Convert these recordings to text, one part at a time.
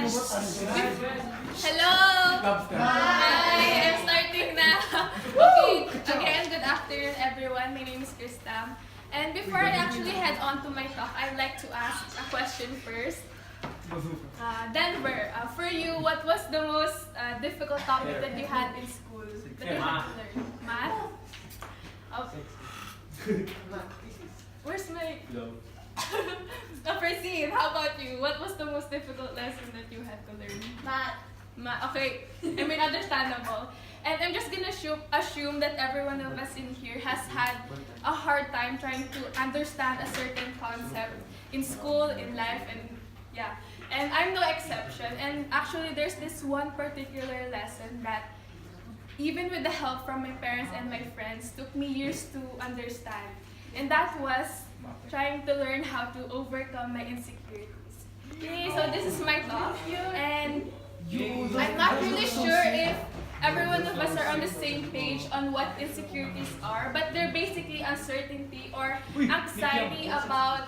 Hello! Hi! I'm starting now. Okay, again, good afternoon everyone. My name is Krista. And before I actually head on to my talk, I'd like to ask a question first. Denver, for you, what was the most difficult topic that you had in school? That you had to learn? Math? Okay. Where's my... Proceed. How about you? What was the most difficult lesson that you had to learn? Math. Okay. I mean, understandable. And I'm just gonna assume that every one of us in here has had a hard time trying to understand a certain concept in school, in life, and yeah. And I'm no exception. And actually, there's this one particular lesson that, even with the help from my parents and my friends, took me years to understand. And that was trying to learn how to overcome my insecurities. Okay, so this is my talk. And I'm not really sure if every one of us are on the same page on what insecurities are, but they're basically uncertainty or anxiety about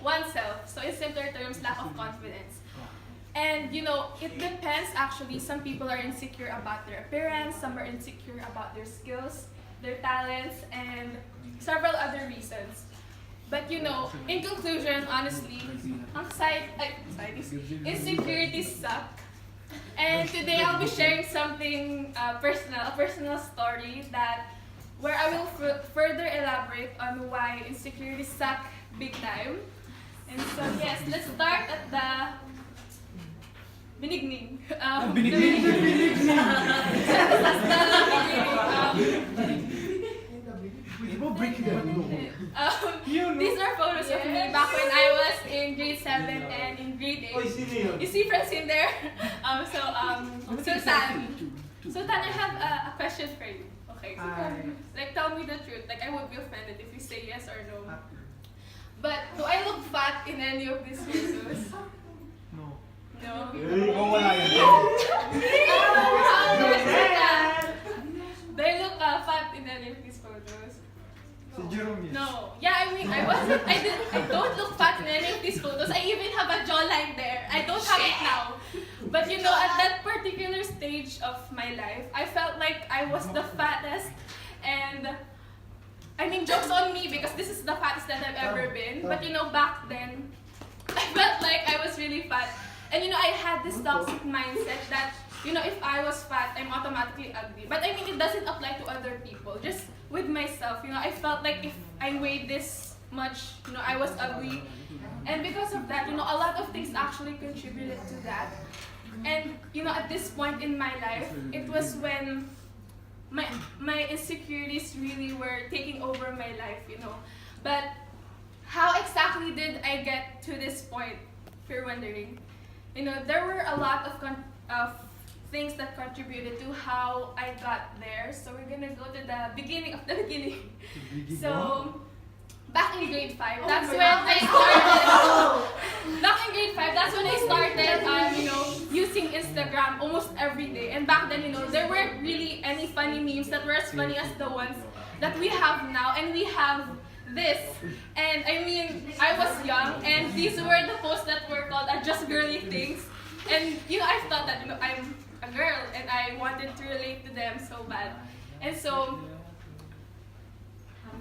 oneself. So in simpler terms, lack of confidence. And you know, it depends actually. Some people are insecure about their appearance, some are insecure about their skills, their talents, and several other reasons. But you know, in conclusion, honestly, insecurities suck. And today I'll be sharing something personal, a personal story where I will further elaborate on why insecurities suck big time. And so yes, let's start at the beginning. These are photos of me back when I was in grade 7 and in grade 8. You see friends in there? Sultan, I have a question for you. Okay. Like, tell me the truth. Like, I won't be offended if you say yes or no. But do I look fat in any of these photos? No. No? Do I look fat in any of these photos? No. Yeah, I mean, I don't look fat in any of these photos. I even have a jawline there. I don't have it now. But you know, at that particular stage of my life, I felt like I was the fattest. And I mean, joke's on me because this is the fattest that I've ever been. But you know, back then, I felt like I was really fat. And you know, I had this toxic mindset that, you know, if I was fat, I'm automatically ugly. But I mean, it doesn't apply to other people. Just with myself, you know, I felt like if I weighed this much, you know, I was ugly. And because of that, you know, a lot of things actually contributed to that. And, you know, at this point in my life, it was when my insecurities really were taking over my life, you know. But how exactly did I get to this point, if you're wondering? You know, there were a lot of things that contributed to how I got there. So we're gonna go to the beginning of the beginning. So back in grade 5, that's when I started. Back in grade 5, that's when I started, you know, using Instagram almost every day. And back then, you know, there weren't really any funny memes that were as funny as the ones that we have now. And we have this. And I mean, I was young, and these were the posts that were called Just Girly Things. And you know, I thought that, you know, I'm a girl and I wanted to relate to them so bad. And so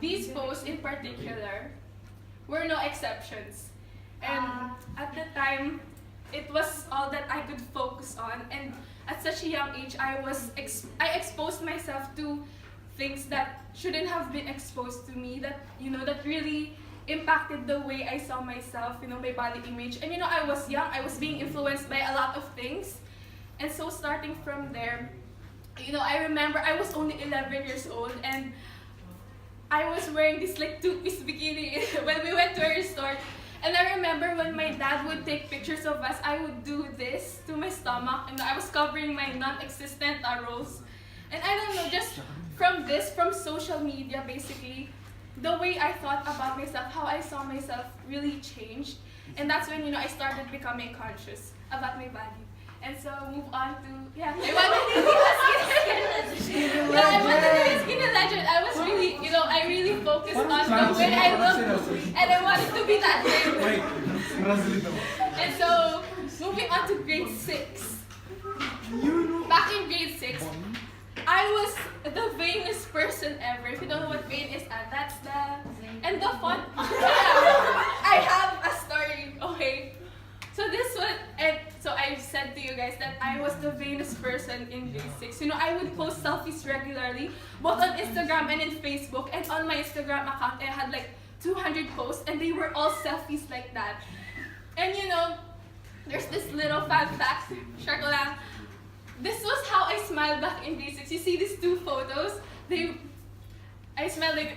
these posts in particular were no exceptions. And at the time, it was all that I could focus on. And at such a young age, I exposed myself to things that shouldn't have been exposed to me, that, you know, that really impacted the way I saw myself, you know, my body image. And you know, I was young, I was being influenced by a lot of things. And so starting from there, you know, I remember I was only 11 years old and I was wearing this like two-piece bikini when we went to a resort. And I remember when my dad would take pictures of us, I would do this to my stomach and I was covering my non-existent rolls. And I don't know, just from social media basically, the way I thought about myself, how I saw myself really changed. And that's when, you know, I started becoming conscious about my body. And so move on to, I wanted to be a skinny legend. I wanted to be a skinny legend. I was really, you know, I really focused on the way I looked. And I wanted to be that way. And so, moving on to grade 6. Back in grade 6, I was the vainest person ever. If you don't know what vain is, that's the... And the fun... I have a story, okay? So this one, and so I said to you guys that I was the vainest person in grade 6. You know, I would post selfies regularly, both on Instagram and in Facebook. And on my Instagram account, I had like 200 posts, and they were all selfies like that. And you know, there's this little fun fact, share ko lang. This was how I smiled back in grade 6. You see these 2 photos? I smiled like...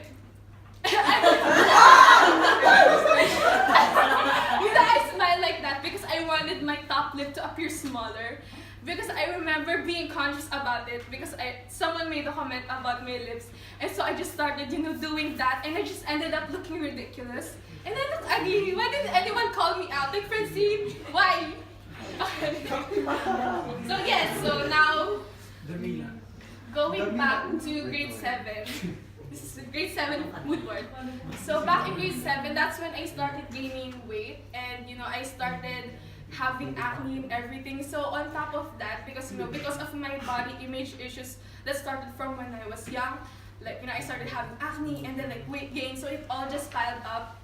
I smiled like that because I wanted my top lip to appear smaller. Because I remember being conscious about it because someone made a comment about my lips. And so I just started, you know, doing that, and I just ended up looking ridiculous. And I looked ugly. Why didn't anyone call me out? Like, Francine, why? So yes, so now going back to grade 7. This is grade 7 mood board. So back in grade 7, that's when I started gaining weight, and you know, I started having acne and everything. So on top of that, because you know, because of my body image issues that started from when I was young, like you know, I started having acne and then like weight gain. So it all just piled up.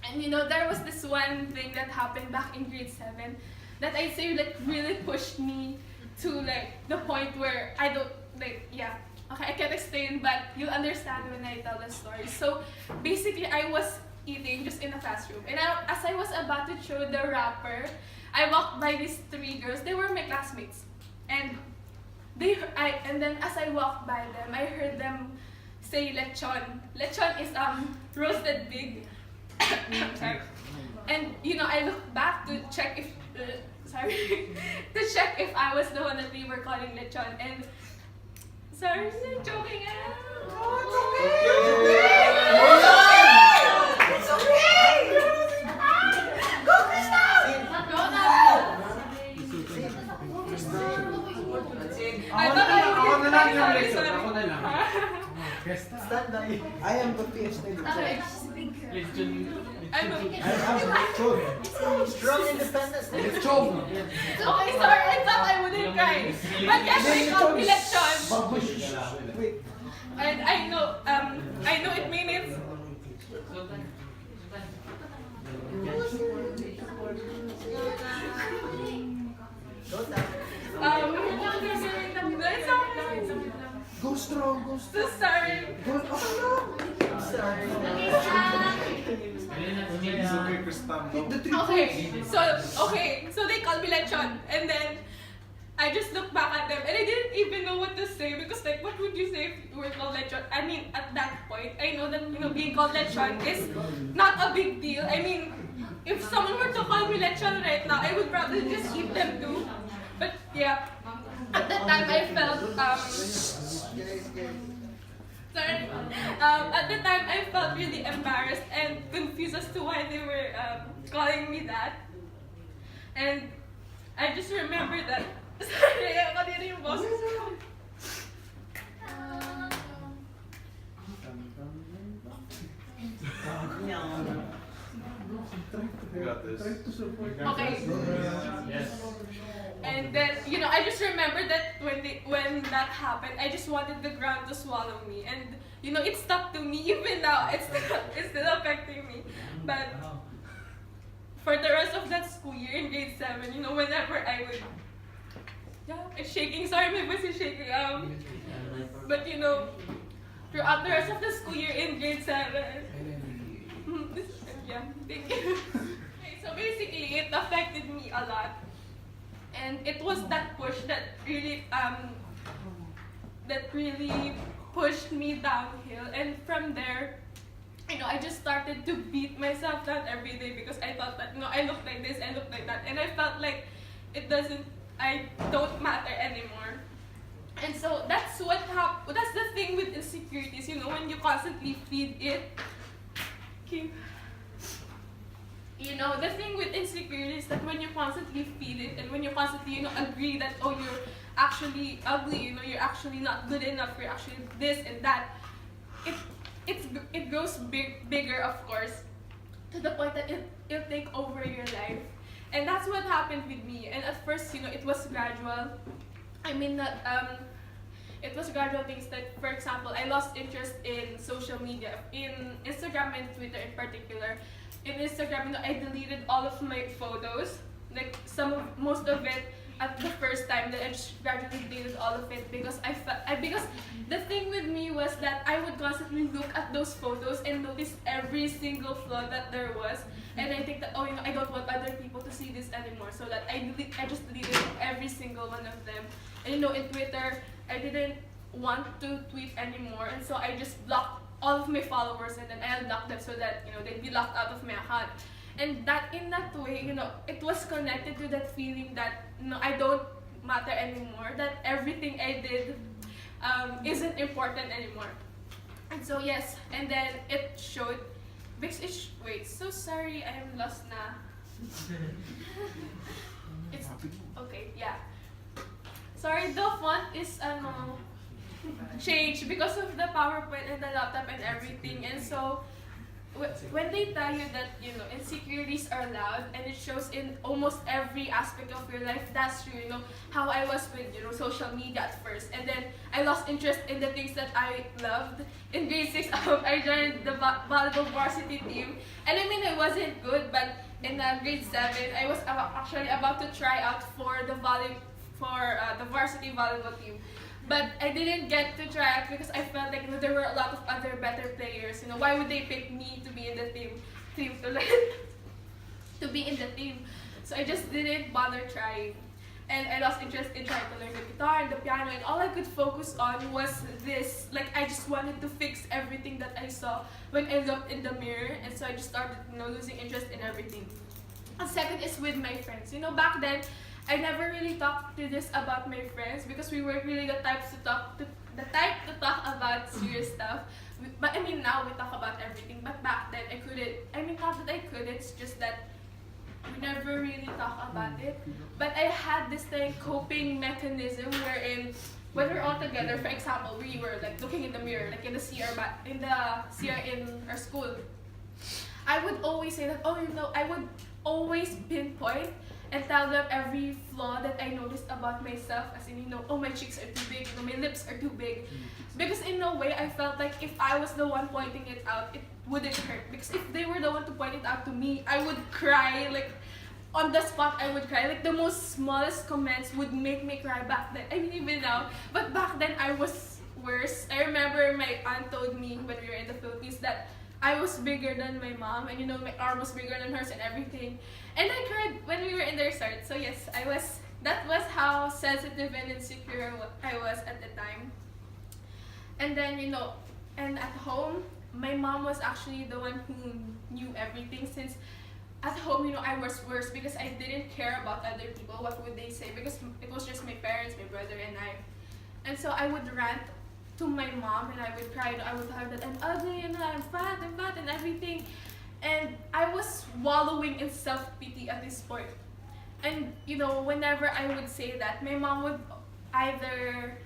And you know, there was this one thing that happened back in grade 7 that I'd say like really pushed me to like the point where I don't like, yeah. Okay, I can't explain, but you'll understand when I tell the story. So basically, I was eating just in a fast room, and as I was about to throw the wrapper, I walked by these 3 girls. They were my classmates, and then as I walked by them, I heard them say lechon. Lechon is roasted pig. Sorry. And you know, I looked back to check if to check if I was the one that they were calling lechon, and sorry, joking. It's okay! Go, Crystal! Go now! I thought I would get Stand by. I am the PhD. Strong independence. Okay, sorry, I thought I wouldn't cry. But yes, they called me lechon. Wait. And I know it means Go strong, go strong. so sorry. Go strong. Sorry. Okay, so they called me lechon, and then I just looked back at them, and I didn't even know what to say because like, what would you say if you were called lechon? I mean, at that point, I know that you know being called lechon is not a big deal. I mean, if someone were to call me lechon right now, I would probably just eat them too. But yeah, at that time I felt sorry. At the time I felt really embarrassed and confused as to why they were calling me that. And I just remember that. Sorry, kanina yung boses ko. You got this. Okay. Yes. And then, you know, I just remember that when that happened, I just wanted the ground to swallow me. And, you know, it stuck to me. Even now, it's still affecting me. But for the rest of that school year in grade 7, you know, whenever I would... Yeah, it's shaking. Sorry, my voice is shaking. But, you know, throughout the rest of the school year in grade 7... yeah, thank you. Okay, so basically, it affected me a lot. And it was that push that really pushed me downhill. And from there, you know, I just started to beat myself down every day because I thought that, you know, I look like this, I look like that, and I felt like I don't matter anymore. And so that's what happened. That's the thing with insecurities, you know, when you constantly feed it. Okay. You know, the thing with insecurities is that when you constantly feed it and when you constantly, you know, agree that, oh, you're actually ugly, you know, you're actually not good enough, you're actually this and that, it grows bigger, of course, to the point that it'll take over your life. And that's what happened with me. And at first, it was gradual. I mean that it was gradual things like, for example, I lost interest in social media, in Instagram and Twitter in particular. In Instagram, I deleted all of my photos, like most of it at the first time. That I just gradually deleted all of it because because the thing with me was that I would constantly look at those photos and notice every single flaw that there was, and I think that I don't want other people to see this anymore, so that I just deleted every single one of them. And in Twitter, I didn't want to tweet anymore, and so I just blocked all of my followers, and then I unlocked them so that they'd be locked out of my account. And that in that way, it was connected to that feeling that I don't matter anymore, that everything I did isn't important anymore. And so yes, and then it showed because wait, so sorry, I am lost na. It's okay, yeah. Sorry, the font is changed because of the PowerPoint and the laptop and everything. And so when they tell you that insecurities are loud and it shows in almost every aspect of your life, that's true. How I was with social media at first, and then I lost interest in the things that I loved. In grade 6, I joined the volleyball varsity team, and I mean I wasn't good, but in grade 7 I was actually about to try out for the varsity volleyball team. But I didn't get to try out because I felt like there were a lot of other better players. Why would they pick me to be in the team to be in the team? So I just didn't bother trying, and I lost interest in trying to learn the guitar and the piano. And all I could focus on was this. Like I just wanted to fix everything that I saw when I looked in the mirror, and so I just started losing interest in everything. And second is with my friends. Back then, I never really talked to this about my friends because we weren't really the type to talk about serious stuff. But I mean now we talk about everything. But back then I couldn't. I mean not that I couldn't. It's just that we never really talk about it. But I had this coping mechanism wherein when we're all together, for example, we were looking in the mirror, in the CR in our school. I would always say that I would always pinpoint and tell them every flaw that I noticed about myself, as in, my cheeks are too big, my lips are too big. Because in a way, I felt like if I was the one pointing it out, it wouldn't hurt. Because if they were the one to point it out to me, I would cry, on the spot I would cry. The most smallest comments would make me cry back then. I mean, even now. But back then, I was worse. I remember my aunt told me when we were in the Philippines that I was bigger than my mom, and my arm was bigger than hers and everything. And I cried when we were in their start. So yes, that was how sensitive and insecure I was at the time. And then, and at home, my mom was actually the one who knew everything, since at home, I was worse because I didn't care about other people, what would they say, because it was just my parents, my brother, and I. And so I would rant to my mom, and I would cry, I would tell her that I'm ugly, and I'm fat, and everything. And I was wallowing in self-pity at this point. And, whenever I would say that, my mom would either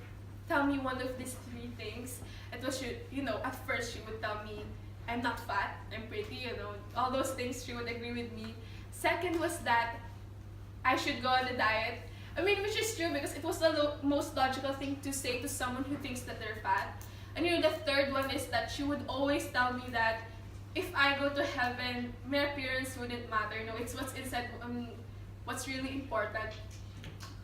tell me one of these three things. It was, at first she would tell me, I'm not fat, I'm pretty, all those things she would agree with me. Second was that I should go on a diet. I mean, which is true because it was the most logical thing to say to someone who thinks that they're fat. And the third one is that she would always tell me that if I go to heaven, my appearance wouldn't matter. It's what's inside, what's really important.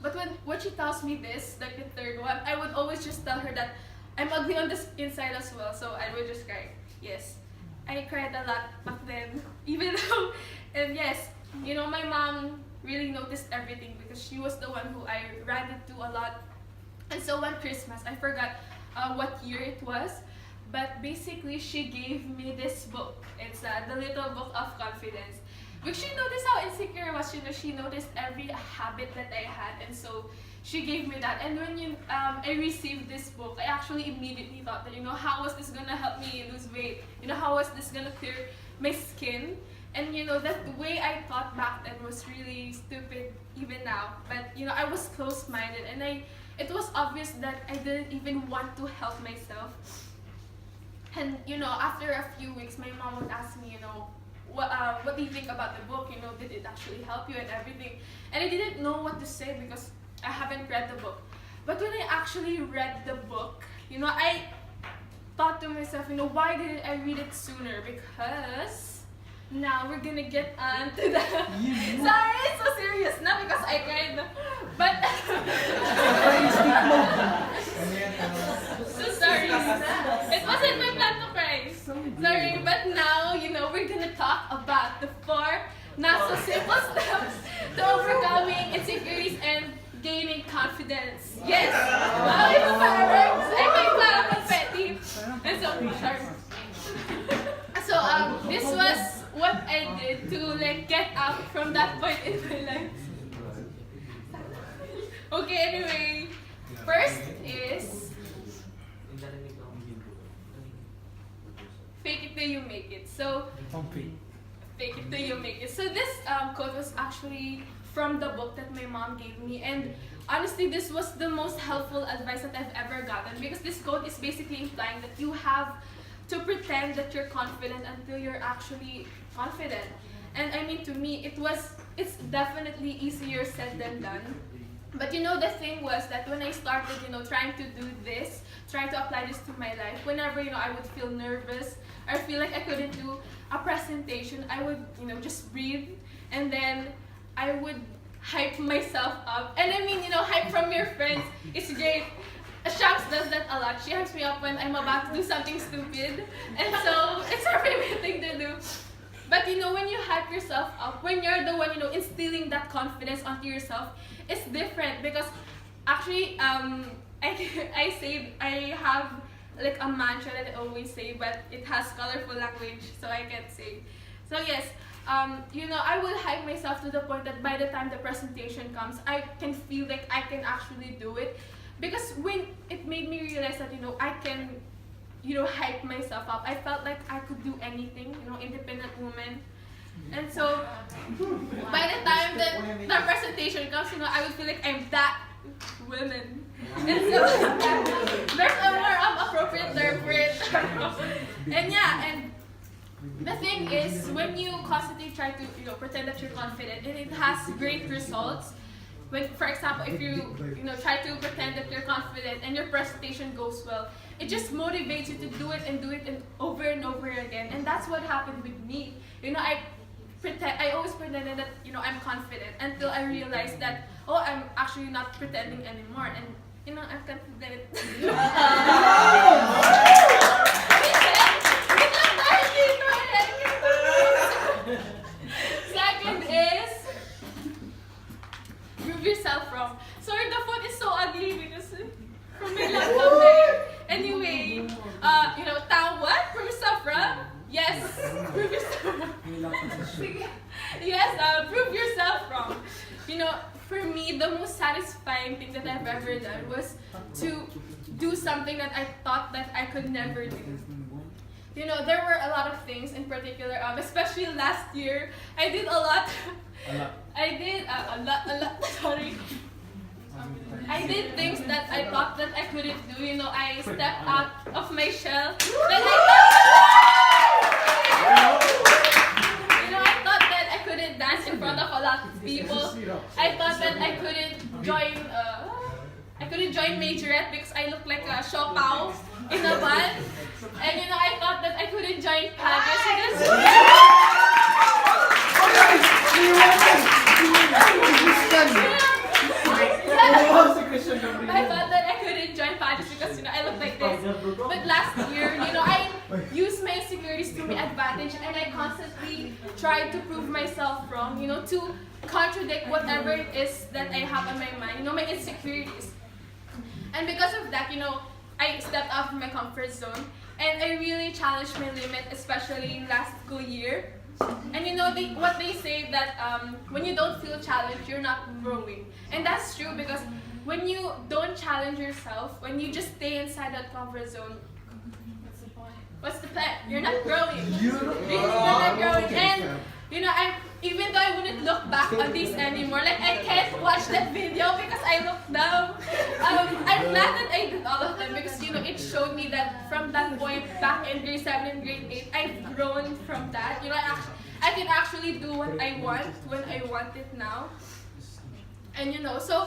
But when she tells me this, the third one, I would always just tell her that I'm ugly on the inside as well. So I would just cry. Yes, I cried a lot back then, even though, and yes, my mom really noticed everything because she was the one who I ranted to a lot. And so one Christmas, I forgot what year it was, but basically she gave me this book. It's the Little Book of Confidence. Because she noticed how insecure I was, she noticed every habit that I had, and so she gave me that. And when I received this book, I actually immediately thought that, how was this gonna help me lose weight? How was this gonna clear my skin? And that way I thought back then was really stupid even now. But I was close-minded, and it was obvious that I didn't even want to help myself. And after a few weeks, my mom would ask me, what do you think about the book? You know, did it actually help you and everything? And I didn't know what to say because I haven't read the book. But when I actually read the book, you know, I thought to myself, you know, why didn't I read it sooner? Because now we're gonna get on to the... Sorry, it's so serious now because I cried. But... So sorry. It wasn't my plan to cry. Sorry, but now, you know, we're gonna talk about the 4 not so simple steps to overcoming insecurities and gaining confidence. Yes! Wow, ito parang ay may parang confetti. And so, sorry. So, this was what I did to like get up from that point in my life. Okay, anyway. First is fake it till you make it. So, fake it till you make it. So this quote was actually from the book that my mom gave me, and honestly this was the most helpful advice that I've ever gotten, because this quote is basically implying that you have to pretend that you're confident until you're actually confident. And I mean, to me, it's definitely easier said than done. But you know, the thing was that when I started, you know, trying to do this, trying to apply this to my life, whenever, you know, I would feel nervous or feel like I couldn't do a presentation, I would, you know, just breathe, and then I would hype myself up. And I mean, you know, hype from your friends is great. Shanks does that a lot. She hypes me up when I'm about to do something stupid. And so, it's her favorite thing to do. But you know, when you hype yourself up, when you're the one, you know, instilling that confidence onto yourself, it's different. Because actually, I have like a mantra that I always say, but it has colorful language, so I can't say. So yes, you know, I will hype myself to the point that by the time the presentation comes, I can feel like I can actually do it. Because when it made me realize that, you know, I can, you know, hype myself up, I felt like I could do anything, you know, independent woman. And so, by the time that the presentation comes, you know, I would feel like I'm that woman. And so, there's a more appropriate term for it. And yeah, and the thing is, when you constantly try to, you know, pretend that you're confident, and it has great results. When, for example, if you know, try to pretend that you're confident and your presentation goes well, it just motivates you to do it and over and over again. And that's what happened with me. You know, I always pretended that, you know, I'm confident until I realized that, oh, I'm actually not pretending anymore. And, you know, I'm confident. Second is prove yourself wrong. Sorry, the font is so ugly because from my laptop there. Anyway, you know, what? Prove yourself wrong? Yes, prove yourself wrong. Yes, prove yourself wrong. You know, for me, the most satisfying thing that I've ever done was to do something that I thought that I could never do. You know, there were a lot of things in particular, especially last year, I did a lot. I did a lot, sorry. I did things that I thought that I couldn't do. You know, I stepped out of my shell. Then I thought that I couldn't dance in front of a lot of people. I thought that I couldn't join majorette because I look like a shopao in a band. And you know, I thought that I couldn't join pageants I thought that I couldn't join pageants because, you know, I look like this. But last year, you know, I used my insecurities to my advantage, and I constantly tried to prove myself wrong, you know, to contradict whatever it is that I have on my mind, you know, my insecurities. And because of that, you know, I stepped out of my comfort zone, and I really challenged my limit, especially last school year. And you know, what they say that when you don't feel challenged, you're not growing. And that's true, because when you don't challenge yourself, when you just stay inside that comfort zone, what's the point? What's the plan? You're not growing. You're not growing. And you know, even though I wouldn't look back on these anymore, like I can't watch that video because I look dumb. I'm glad that I did all of them, because you know, it showed me that from that point back in grade 7 and grade 8, I've grown from that. You know, I can actually do what I want when I want it now. And so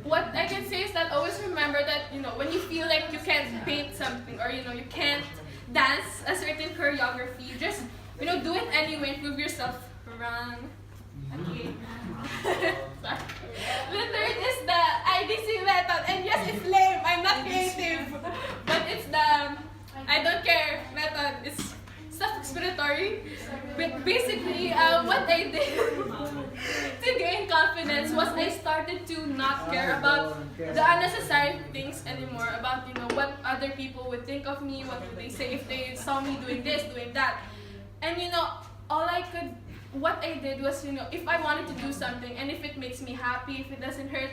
what I can say is that always remember that, when you feel like you can't paint something or, you can't dance a certain choreography, just, do it anyway, prove yourself wrong. Okay. Sorry. The third is the IDC method. And yes, it's lame. I'm not creative. But it's the I don't care method. It's self-explanatory. But basically, what I did to gain confidence was I started to not care about the unnecessary things anymore. About, what other people would think of me, what would they say if they saw me doing this, doing that. And, what I did was, if I wanted to do something and if it makes me happy, if it doesn't hurt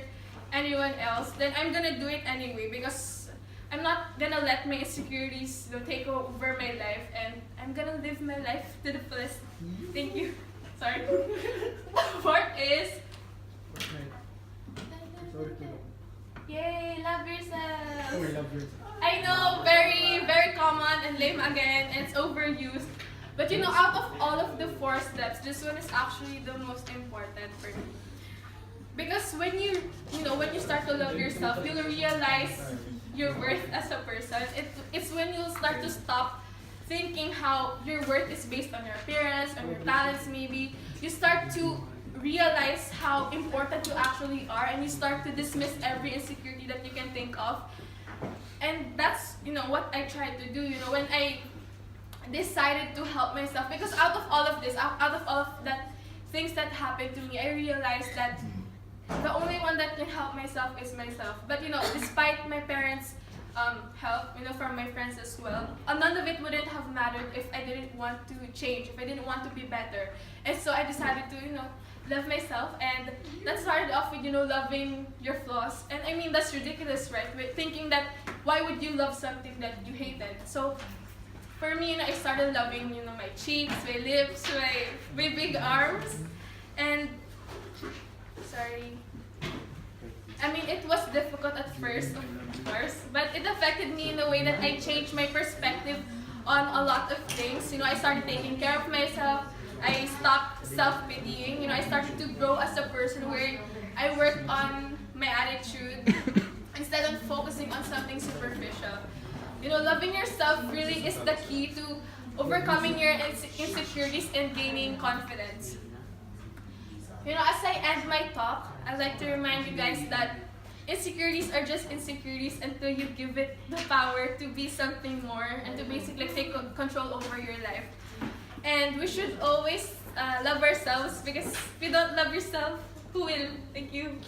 anyone else, then I'm gonna do it anyway because I'm not gonna let my insecurities take over my life, and I'm gonna live my life to the fullest. Thank you. Sorry. Fourth is yay, love yourself. I know, very, very common and lame again, and it's overused. But out of all of the 4 steps, this one is actually the most important for me. Because when you start to love yourself, you'll realize your worth as a person. It's when you'll start to stop thinking how your worth is based on your appearance, on your talents maybe. You start to realize how important you actually are, and you start to dismiss every insecurity that you can think of. And that's, what I tried to do, when I decided to help myself, because out of all of this, out of all of that things that happened to me, I realized that the only one that can help myself is myself. But despite my parents' help, from my friends as well, none of it wouldn't have mattered if I didn't want to change, if I didn't want to be better. And so I decided to, love myself, and that started off with, loving your flaws. And I mean, that's ridiculous, right? With thinking that, why would you love something that you hated? So for me, I started loving, my cheeks, my lips, my big arms, and sorry. I mean, it was difficult at first, of course, but it affected me in a way that I changed my perspective on a lot of things. I started taking care of myself. I stopped self-pitying. I started to grow as a person where I worked on my attitude instead of focusing on something superficial. Loving yourself really is the key to overcoming your insecurities and gaining confidence. As I end my talk, I'd like to remind you guys that insecurities are just insecurities until you give it the power to be something more and to basically take control over your life. And we should always love ourselves, because if you don't love yourself, who will? Thank you.